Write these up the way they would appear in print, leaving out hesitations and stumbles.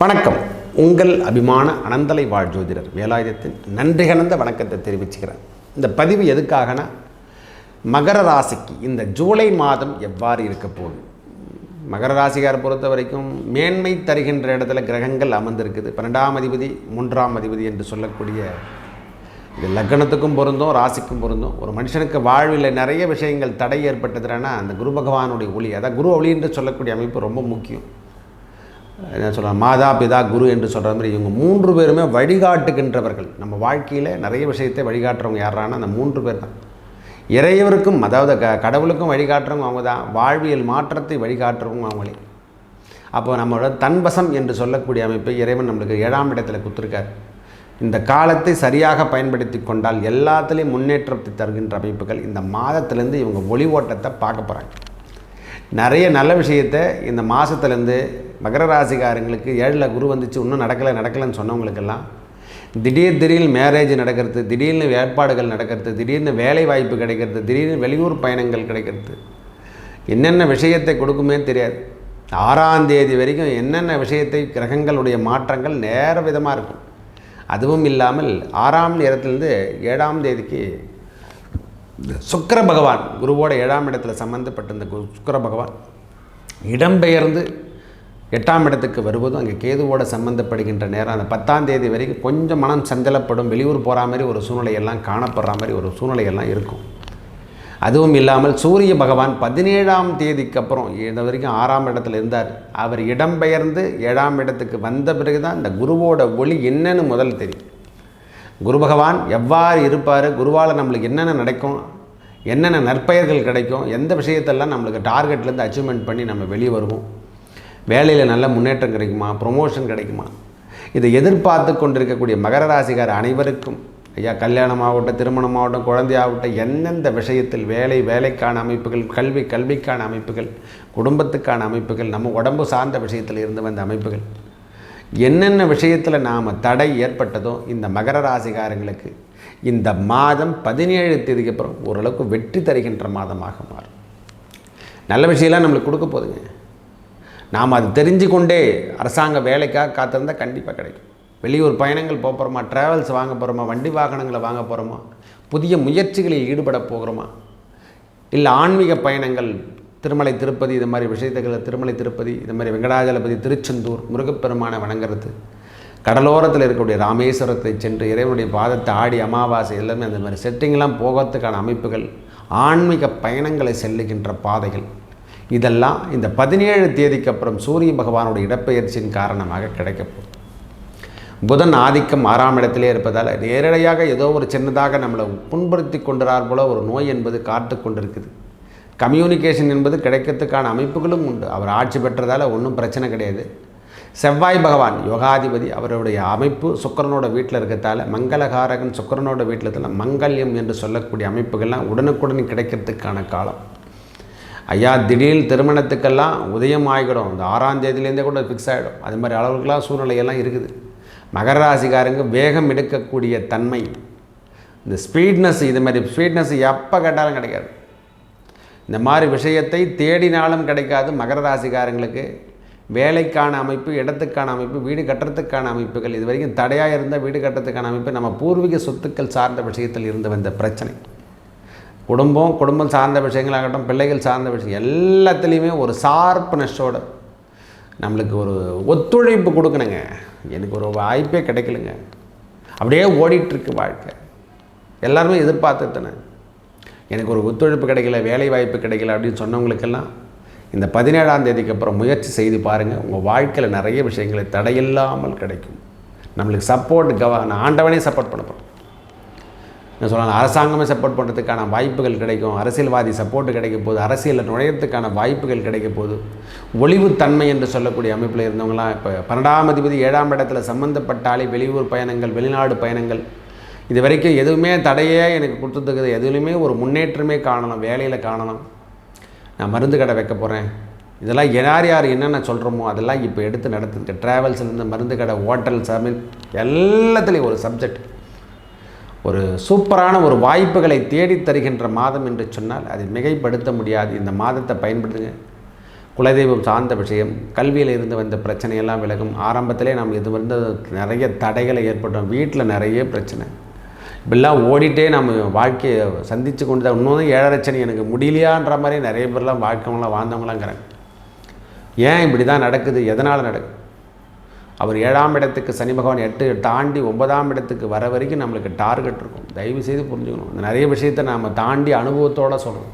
வணக்கம். உங்கள் அபிமான அனந்தலை வாழ் ஜோதிடர் வேலாயுதத்தின் நன்றி கலந்த வணக்கத்தை தெரிவிச்சுக்கிறேன். இந்த பதிவு எதுக்காகனா, மகர ராசிக்கு இந்த ஜூலை மாதம் எவ்வாறு இருக்க போகுது. மகர ராசிக்காரை பொறுத்த வரைக்கும் மேன்மை தருகின்ற இடத்துல கிரகங்கள் அமர்ந்திருக்குது. 12ஆம் அதிபதி 3ஆம் அதிபதி என்று சொல்லக்கூடிய இது லக்னத்துக்கும் பொருந்தும், ராசிக்கும் பொருந்தும். ஒரு மனுஷனுக்கு வாழ்வில் நிறைய விஷயங்கள் தடை ஏற்பட்டதுன்னா அந்த குரு பகவானுடைய ஒளி, அதான் குரு ஒளி என்று சொல்லக்கூடிய அமைப்பு ரொம்ப முக்கியம். என்ன சொல்லலாம், மாதா பிதா குரு என்று சொல்கிற மாதிரி இவங்க 3 பேருமே வழிகாட்டுகின்றவர்கள். நம்ம வாழ்க்கையில் நிறைய விஷயத்தை வழிகாட்டுறவங்க யாரானா அந்த 3 பேர் தான். இறைவருக்கும், அதாவது கடவுளுக்கும் வழிகாட்டுறவங்க அவங்க தான். வாழ்வியல் மாற்றத்தை வழிகாட்டுறவங்க அவங்களே. அப்போ நம்மளோட தன்வசம் என்று சொல்லக்கூடிய அமைப்பை இறைவன் நம்மளுக்கு 7ஆம் இடத்துல கொடுத்துருக்கார். இந்த காலத்தை சரியாக பயன்படுத்தி கொண்டால் எல்லாத்துலேயும் முன்னேற்றத்தை தருகின்ற அமைப்புகள் இந்த மாதத்துலேருந்து இவங்க ஒளி ஓட்டத்தை பார்க்க போகிறாங்க. நிறைய நல்ல விஷயத்தை இந்த மாதத்துலேருந்து மகர ராசிக்காரங்களுக்கு 7ல் குரு வந்துச்சு, இன்னும் நடக்கலைன்னு சொன்னவங்களுக்கெல்லாம் திடீர் மேரேஜ் நடக்கிறது, திடீர்னு ஏற்பாடுகள் நடக்கிறது, திடீர்னு வேலை வாய்ப்பு கிடைக்கிறது, திடீர்னு வெளியூர் பயணங்கள் கிடைக்கிறது. என்னென்ன விஷயத்தை கொடுக்குமே தெரியாது. 6ஆம் தேதி வரைக்கும் என்னென்ன விஷயத்தை கிரகங்களுடைய மாற்றங்கள் நேர விதமாக இருக்கும். அதுவும் இல்லாமல் 6ஆம் நேரத்திலிருந்து 7ஆம் தேதிக்கு சுக்கிர பகவான் குருவோட 7ஆம் இடத்துல சம்பந்தப்பட்ட சுக்கிர பகவான் இடம்பெயர்ந்து 8ஆம் இடத்துக்கு வருவதும் அங்கே கேதுவோடு சம்மந்தப்படுகின்ற நேரம். அந்த 10ஆம் தேதி வரைக்கும் கொஞ்சம் மனம் சஞ்சலப்படும், வெளியூர் போகிற மாதிரி ஒரு சூழ்நிலையெல்லாம் காணப்படுற மாதிரி ஒரு சூழ்நிலையெல்லாம் இருக்கும். அதுவும் இல்லாமல் சூரிய பகவான் 17ஆம் தேதிக்கு அப்புறம் இது வரைக்கும் 6ஆம் இடத்துல இருந்தார். அவர் இடம்பெயர்ந்து 7ஆம் இடத்துக்கு வந்த பிறகு தான் இந்த குருவோட ஒளி என்னன்னு முதல் தெரியும். குரு பகவான் எவ்வாறு இருப்பார், குருவால் நம்மளுக்கு என்னென்ன நடக்கும், என்னென்ன நற்பெயர்கள் கிடைக்கும், எந்த விஷயத்தெல்லாம் நம்மளுக்கு டார்கெட்லேருந்து அச்சீவ்மெண்ட் பண்ணி நம்ம வெளியே வருவோம், வேலையில் நல்ல முன்னேற்றம் கிடைக்குமா, ப்ரொமோஷன் கிடைக்குமா, இதை எதிர்பார்த்து கொண்டிருக்கக்கூடிய மகர ராசிக்கார அனைவருக்கும் ஐயா கல்யாணமாகட்டும், திருமணமாகட்டும், குழந்தையாகட்டும், எந்தெந்த விஷயத்தில் வேலைக்கான அமைப்புகள், கல்விக்கான அமைப்புகள், குடும்பத்துக்கான அமைப்புகள், நம்ம உடம்பு சார்ந்த விஷயத்தில் இருந்து வந்த அமைப்புகள், என்னென்ன விஷயத்தில் நாம் தடை ஏற்பட்டதோ இந்த மகர ராசிக்காரங்களுக்கு இந்த மாதம் 17 தேதிக்கு அப்புறம் ஓரளவுக்கு வெற்றி தருகின்ற மாதமாக மாறும். நல்ல விஷயம்லாம் நம்மளுக்கு கொடுக்க போதுங்க. நாம் அது தெரிஞ்சு கொண்டே அரசாங்க வேலைக்காக காத்திருந்தால் கண்டிப்பாக கிடைக்கும். வெளியூர் பயணங்கள் போக போகிறோமா, ட்ராவல்ஸ் வாங்க போகிறோமா, வண்டி வாகனங்களை வாங்க போகிறோமா, புதிய முயற்சிகளில் ஈடுபட போகிறோமா, இல்லை ஆன்மீக பயணங்கள், திருமலை திருப்பதி இது மாதிரி விஷயத்துக்களை, திருமலை திருப்பதி இது மாதிரி வெங்கடாஜலபதி, திருச்செந்தூர், முருகப்பெருமானை வணங்குறது, கடலோரத்தில் இருக்கக்கூடிய ராமேஸ்வரத்தை சென்று இறைவனுடைய பாதத்தை ஆடி அமாவாசை எல்லாமே அந்த மாதிரி செட்டிங்கெல்லாம் போகிறதுக்கான அமைப்புகள், ஆன்மீக பயணங்களை செல்லுகின்ற பாதைகள், இதெல்லாம் இந்த 17 தேதிக்கு அப்புறம் சூரிய பகவானுடைய இடப்பெயர்ச்சியின் காரணமாக கிடைக்கப்போம். புதன் ஆதிக்கம் 6ஆம் இடத்திலே இருப்பதால் நேரடியாக ஏதோ ஒரு சின்னதாக நம்மளை புண்படுத்தி கொண்டுறார் போல ஒரு நோய் என்பது காத்து கொண்டிருக்குது. கம்யூனிகேஷன் என்பது கிடைக்கிறதுக்கான அமைப்புகளும் உண்டு. அவர் ஆட்சி பெற்றதால் ஒன்றும் பிரச்சனை கிடையாது. செவ்வாய் பகவான் யோகாதிபதி, அவருடைய அமைப்பு சுக்கிரனோட வீட்டில் இருக்கிறதால மங்களகாரகன் சுக்கிரனோட வீட்டில் இருக்கிற மங்கல்யம் என்று சொல்லக்கூடிய அமைப்புகள்லாம் உடனுக்குடன் கிடைக்கிறதுக்கான காலம். ஐயா திடீர் திருமணத்துக்கெல்லாம் உதயம் ஆகிடும். இந்த 6ஆம் தேதியிலேருந்தே கூட ஃபிக்ஸ் ஆகிடும். அது மாதிரி அளவுக்கெல்லாம் சூழ்நிலையெல்லாம் இருக்குது. மகர ராசிக்காரங்க வேகம் எடுக்கக்கூடிய தன்மை, இந்த ஸ்பீட்னஸ், இது மாதிரி ஸ்பீட்னஸ் எப்போ கேட்டாலும் கிடைக்காது. இந்த மாதிரி விஷயத்தை தேடினாலும் கிடைக்காது. மகர ராசிக்காரங்களுக்கு வேலைக்கான அமைப்பு, இடத்துக்கான அமைப்பு, வீடு கட்டுறதுக்கான அமைப்புகள், இது வரைக்கும் தடையாக இருந்த வீடு கட்டுறதுக்கான அமைப்பு, நம்ம பூர்வீக சொத்துக்கள் சார்ந்த விஷயத்தில் இருந்து வந்த பிரச்சனை, குடும்பம் சார்ந்த விஷயங்களாகட்டும், பிள்ளைகள் சார்ந்த விஷயம் எல்லாத்துலேயுமே ஒரு ஷார்ப்னஸோடு நம்மளுக்கு ஒரு ஒத்துழைப்பு கொடுக்கணுங்க. எனக்கு ஒரு வாய்ப்பே கிடைக்கலுங்க, அப்படியே ஓடிட்டுருக்கு வாழ்க்கை. எல்லாருமே எதிர்பார்த்துட்டேன், எனக்கு ஒரு ஒத்துழைப்பு கிடைக்கல, வேலை வாய்ப்பு கிடைக்கல அப்படின்னு சொன்னவங்களுக்கெல்லாம் இந்த 17ஆம் தேதிக்கு அப்புறம் முயற்சி செய்து பாருங்கள். உங்கள் வாழ்க்கையில் நிறைய விஷயங்களை தடையில்லாமல் கிடைக்கும். நம்மளுக்கு சப்போர்ட் ஆண்டவனே சப்போர்ட் பண்ண போகிறோம். என்ன சொல்லலாம், அரசாங்கமே சப்போர்ட் பண்ணுறதுக்கான வாய்ப்புகள் கிடைக்கும். அரசியல்வாதி சப்போர்ட்டு கிடைக்க போகுது. அரசியலில் நுழையிறதுக்கான வாய்ப்புகள் கிடைக்க போகுது. ஒளிவுத்தன்மை என்று சொல்லக்கூடிய அமைப்பில் இருந்தவங்களாம் இப்போ 12ஆம் அதிபதி 7ஆம் இடத்துல சம்மந்தப்பட்டாலே வெளியூர் பயணங்கள், வெளிநாடு பயணங்கள், இது வரைக்கும் எதுவுமே தடையே எனக்கு கொடுத்துருக்குது, எதுலையுமே ஒரு முன்னேற்றமே காணலாம், வேலையில் காணலாம், நான் மருந்து கடை வைக்க போகிறேன், இதெல்லாம் யார் என்னென்ன சொல்கிறோமோ அதெல்லாம் இப்போ எடுத்து நடத்துங்க. ட்ராவல்ஸ்லேருந்து மருந்து கடை, ஹோட்டல், சமையல் எல்லாத்துலேயும் ஒரு சப்ஜெக்ட், ஒரு சூப்பரான ஒரு வாய்ப்புகளை தேடி தருகின்ற மாதம் என்று சொன்னால் அதை மிகைப்படுத்த முடியாது. இந்த மாதத்தை பயன்படுத்துங்க. குலதெய்வம் சார்ந்த விஷயம், கல்வியில் இருந்து வந்த பிரச்சனையெல்லாம் விலகும். ஆரம்பத்திலே நாம் இது வந்து நிறைய தடைகளை ஏற்பட்டோம், வீட்டில் நிறைய பிரச்சனை, இப்படிலாம் ஓடிட்டே நம்ம வாழ்க்கையை சந்தித்து கொண்டு தான் இன்னொன்று 7.5 சனி எனக்கு முடியலையான்ற மாதிரி நிறைய பேர்லாம் வாழ்க்கைலாம் வாழ்ந்தவங்களாங்கிறாங்க. ஏன் இப்படி தான் நடக்குது, எதனால் நடக்குது? அவர் 7ஆம் இடத்துக்கு சனி பகவான் 8 தாண்டி 9ஆம் இடத்துக்கு வர வரைக்கும் நம்மளுக்கு டார்கெட் இருக்கும். தயவு செய்து புரிஞ்சுக்கணும். இந்த நிறைய விஷயத்தை நாம் தாண்டி அனுபவத்தோடு சொல்லணும்.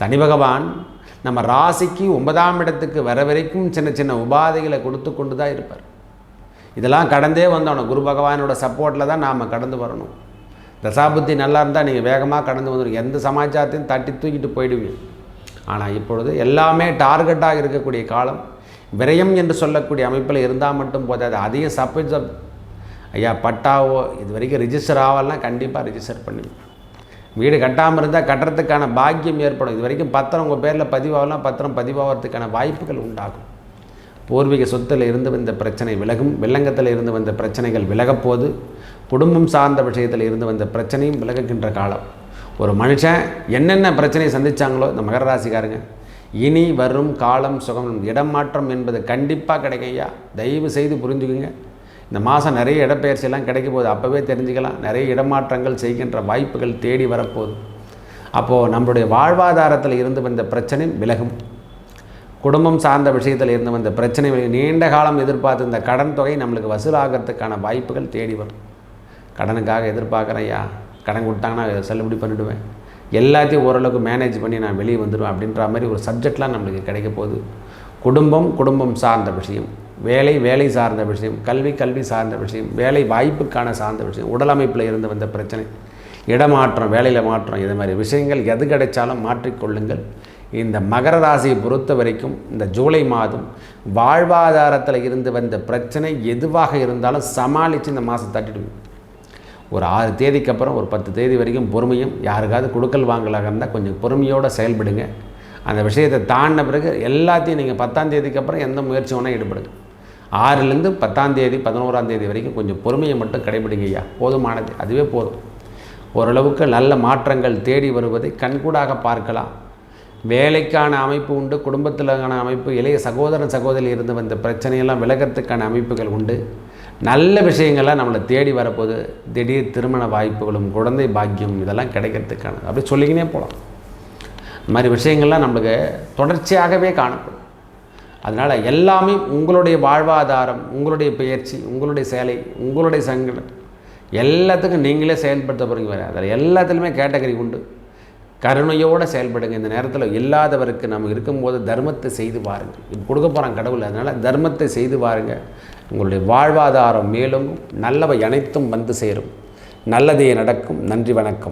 சனி பகவான் நம்ம ராசிக்கு 9ஆம் இடத்துக்கு வர வரைக்கும் சின்ன சின்ன உபாதைகளை கொடுத்து கொண்டு தான் இருப்பார். இதெல்லாம் கடந்தே வந்தோம். குரு பகவானோட சப்போர்ட்டில் தான் நாம் கடந்து வரணும். தசாபுத்தி நல்லா இருந்தால் நீங்கள் வேகமாக கடந்து வந்துடும், எந்த சமாச்சாரத்தையும் தட்டி தூக்கிட்டு போயிடுவீங்க. ஆனால் இப்பொழுது எல்லாமே டார்கெட்டாக இருக்கக்கூடிய காலம். விரயம் என்று சொல்லக்கூடிய அமைப்பில் இருந்தால் மட்டும் போதாது, அதையும் சப்போஸ் ஐயா பட்டாவோ இது வரைக்கும் ரிஜிஸ்டர் ஆகலாம், கண்டிப்பாக ரிஜிஸ்டர் பண்ணுவீங்க. வீடு கட்டாமல் இருந்தால் கட்டுறதுக்கான பாக்கியம் ஏற்படும். இது வரைக்கும் பத்திரம் உங்கள் பேரில் பதிவாகலாம், பத்திரம் பதிவாகிறதுக்கான வாய்ப்புகள் உண்டாகும். பூர்வீக சொத்தில் இருந்து வந்த பிரச்சனை விலகும். வில்லங்கத்தில் இருந்து வந்த பிரச்சனைகள் விலகப்போது. குடும்பம் சார்ந்த விஷயத்தில் இருந்து வந்த பிரச்சனையும் விலகுகின்ற காலம். ஒரு மனுஷன் என்னென்ன பிரச்சனையை சந்தித்தாங்களோ இந்த மகர ராசிக்காரங்க, இனி வரும் காலம் சுகம். இடம் மாற்றம் என்பது கண்டிப்பாக கிடைக்கும் ஐயா, தயவு செய்து புரிஞ்சுக்குங்க. இந்த மாதம் நிறைய இடப்பெயர்ச்சியெல்லாம் கிடைக்க போகுது, அப்போவே தெரிஞ்சுக்கலாம். நிறைய இடமாற்றங்கள் செய்கின்ற வாய்ப்புகள் தேடி வரப்போகுது. அப்போது நம்மளுடைய வாழ்வாதாரத்தில் இருந்து வந்த பிரச்சனை விலகும். குடும்பம் சார்ந்த விஷயத்தில் இருந்து வந்த பிரச்சனைகள், நீண்ட காலம் எதிர்பார்த்து இந்த கடன் தொகை நம்மளுக்கு வசூலாகிறதுக்கான வாய்ப்புகள் தேடி வரும். கடனுக்காக எதிர்பார்க்குறேன் ஐயா, கடன் கொடுத்தாங்கன்னா செல்லுபடி பண்ணிவிடுவேன், எல்லாத்தையும் ஓரளவுக்கு மேனேஜ் பண்ணி நான் வெளியே வந்துடுவேன் அப்படின்ற மாதிரி ஒரு சப்ஜெக்ட்லாம் நம்மளுக்கு கிடைக்க போகுது. குடும்பம் சார்ந்த விஷயம், வேலை சார்ந்த விஷயம், கல்வி சார்ந்த விஷயம், வேலை வாய்ப்புக்கான சார்ந்த விஷயம், உடல் அமைப்பில் இருந்து வந்த பிரச்சனை, இடமாற்றம், வேலையில் மாற்றம், இது மாதிரி விஷயங்கள் எது கிடைச்சாலும் மாற்றிக்கொள்ளுங்கள். இந்த மகர ராசியை பொறுத்த வரைக்கும் இந்த ஜூலை மாதம் வாழ்வாதாரத்தில் இருந்து வந்த பிரச்சனை எதுவாக இருந்தாலும் சமாளித்து இந்த மாதம் தட்டிடுவீங்க. ஒரு 6 தேதிக்கு அப்புறம் ஒரு 10 தேதி வரைக்கும் பொறுமையும், யாருக்காவது கொடுக்கல் வாங்கலாக இருந்தால் கொஞ்சம் பொறுமையோடு செயல்படுங்க. அந்த விஷயத்தை தாண்டின பிறகு எல்லாத்தையும் நீங்கள் 10ஆம் தேதிக்கு அப்புறம் எந்த முயற்சி வேணால் ஈடுபடுங்க. 6லேருந்து 10ஆம் தேதி 11ஆம் தேதி வரைக்கும் கொஞ்சம் பொறுமையை மட்டும் கடைபிடிங்க ஐயா, போதுமானது, அதுவே போதும். ஓரளவுக்கு நல்ல மாற்றங்கள் தேடி வருவதை கண்கூடாக பார்க்கலாம். வேலைக்கான அமைப்பு உண்டு, குடும்பத்திலான அமைப்பு, இளைய சகோதரி இருந்து வந்த பிரச்சனையெல்லாம் விலகிறதுக்கான அமைப்புகள் உண்டு. நல்ல விஷயங்கள்லாம் நம்மளை தேடி வரப்போது. திடீர் திருமண வாய்ப்புகளும் குழந்தை பாக்கியம் இதெல்லாம் கிடைக்கிறதுக்கான அப்படி சொல்லிக்கினே போகலாம். இந்த மாதிரி விஷயங்கள்லாம் நம்மளுக்கு தொடர்ச்சியாகவே காணப்படும். அதனால் எல்லாமே உங்களுடைய வாழ்வாதாரம், உங்களுடைய பயிற்சி, உங்களுடைய சேலை, உங்களுடைய சங்கடம் எல்லாத்துக்கும் நீங்களே செயல்படுத்த போகிறீங்க. வேறு அதில் எல்லாத்துலேயுமே கேட்டகரி உண்டு. கருணையோடு செயல்படுங்க. இந்த நேரத்தில் இல்லாதவருக்கு நம்ம இருக்கும்போது தர்மத்தை செய்து பாருங்கள். இப்போ கொடுக்க போகிறாங்க கடவுள், அதனால் தர்மத்தை செய்து பாருங்கள். உங்களுடைய வாழ்வாதாரம் மேலும் நல்லவை அனைத்தும் வந்து சேரும். நல்லதே நடக்கும். நன்றி, வணக்கம்.